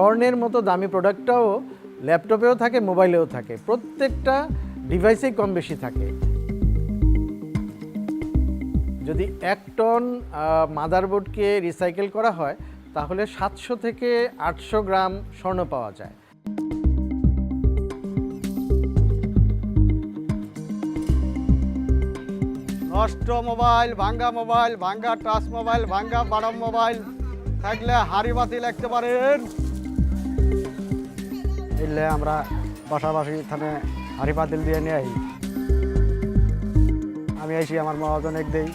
স্বর্ণের মতো দামি প্রোডাক্টটাও ল্যাপটপেও থাকে, মোবাইলেও থাকে, প্রত্যেকটা ডিভাইসেই কম বেশি থাকে। যদি 1 টন মাদারবোর্ডকে রিসাইকেল করা হয় তাহলে 700 থেকে 800 গ্রাম স্বর্ণ পাওয়া যায়। নষ্ট মোবাইল, ভাঙ্গা টাচ মোবাইল, ভাঙ্গা বাটাম মোবাইল থাকলে হাড়ি বাতি লাগতে পারেন। এলে আমরা পাশাপাশি থানে হাড়ি পাতিল দিয়ে নিয়ে আই। আমি আইসি আমার মহাজনেক দেই,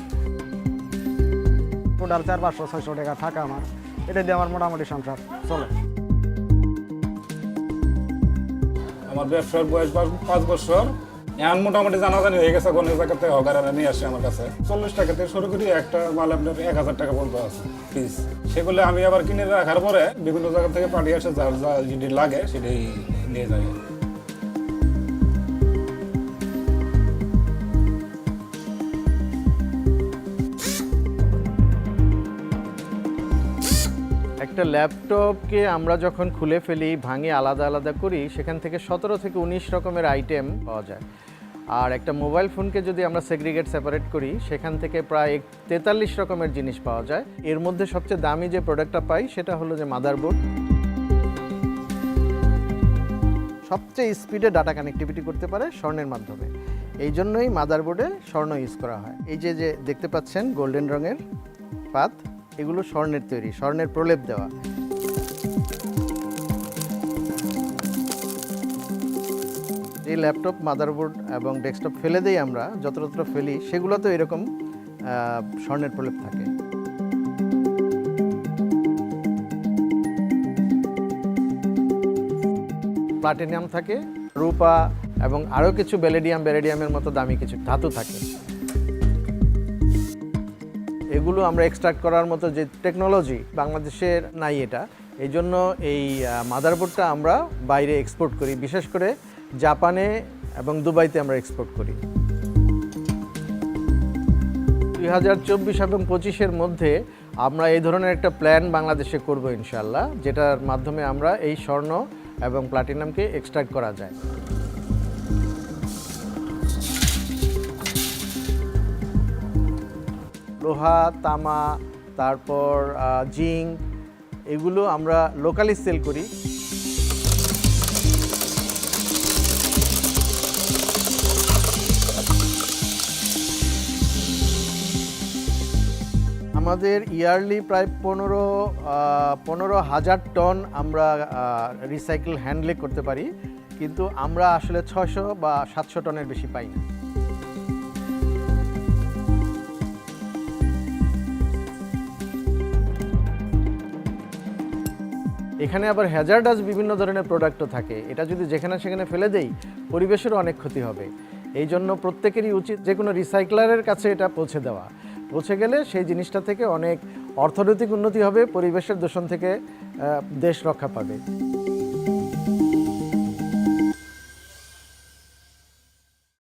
টোটাল 400-500-600 টাকা থাকা আমার, এটা দিয়ে আমার মোটামুটি সংসার চলে। আমার ব্যবসার বয়স 5 বছর, এখন মোটামুটি জানাজানি হয়ে গেছে। কোন জায়গা থেকে হকারেরা নিয়ে আসে আমার কাছে 40 টাকা থেকে শুরু করি, একটা মাল আপনার 1000 টাকা পর্যন্ত আছে পিস। সেগুলো আমি আবার কিনে রাখার পরে বিভিন্ন জায়গা থেকে পাঠিয়ে আসে, যার যা যেটি লাগে সেটাই নিয়ে যায়। একটা ল্যাপটপকে আমরা যখন খুলে ফেলি, ভাঙে, আলাদা আলাদা করি, সেখান থেকে 17 থেকে 19 রকমের আইটেম পাওয়া যায়। আর একটা মোবাইল ফোনকে যদি আমরা সেপারেট করি, সেখান থেকে প্রায় 43 রকমের জিনিস পাওয়া যায়। এর মধ্যে সবচেয়ে দামি যে প্রোডাক্টটা পাই সেটা হলো যে মাদারবোর্ড। সবচেয়ে স্পিডে ডাটা কানেক্টিভিটি করতে পারে স্বর্ণের মাধ্যমে, এই জন্যই মাদারবোর্ডে স্বর্ণ ইউজ করা হয়। এই যে দেখতে পাচ্ছেন গোল্ডেন রঙের পাত, এগুলো স্বর্ণের তৈরি, স্বর্ণের প্রলেপ দেওয়া। যে ল্যাপটপ, মাদারবোর্ড এবং ডেস্কটপ ফেলে দেই আমরা, যত্রতত্র ফেলি, সেগুলো তো এরকম স্বর্ণের প্রলেপ থাকে। প্লাটিনাম থাকে, রূপা এবং আরও কিছু বেরিডিয়ামের মতো দামি কিছু ধাতু থাকে। এগুলো আমরা এক্সট্রাক্ট করার মতো যে টেকনোলজি বাংলাদেশের নাই এটা, এই জন্য এই মাদারবোর্ডটা আমরা বাইরে এক্সপোর্ট করি, বিশেষ করে জাপানে এবং দুবাইতে আমরা এক্সপোর্ট করি। 2024 এবং 25-এর মধ্যে আমরা এই ধরনের একটা প্ল্যান বাংলাদেশে করব ইনশাআল্লাহ, যেটার মাধ্যমে আমরা এই স্বর্ণ এবং প্লাটিনামকে এক্সট্রাক্ট করা যায়। লোহা, তামা, তারপর জিঙ্ক, এগুলো আমরা লোকালি সেল করি। আমাদের ইয়ারলি প্রায় 15,000 টন আমরা রিসাইকেল হ্যান্ডলিং করতে পারি, কিন্তু আমরা আসলে 600 বা 700 টনের বেশি পাই না। এখানে আবার হ্যাজার্ডাস বিভিন্ন ধরনের প্রোডাক্টও থাকে, এটা যদি যেখানে সেখানে ফেলে দেই পরিবেশেরও অনেক ক্ষতি হবে। এই জন্য প্রত্যেকেরই উচিত যে কোনো রিসাইক্লারের কাছে এটা পৌঁছে দেওয়া। পৌঁছে গেলে সেই জিনিসটা থেকে অনেক অর্থনৈতিক উন্নতি হবে, পরিবেশের দূষণ থেকে দেশ রক্ষা পাবে।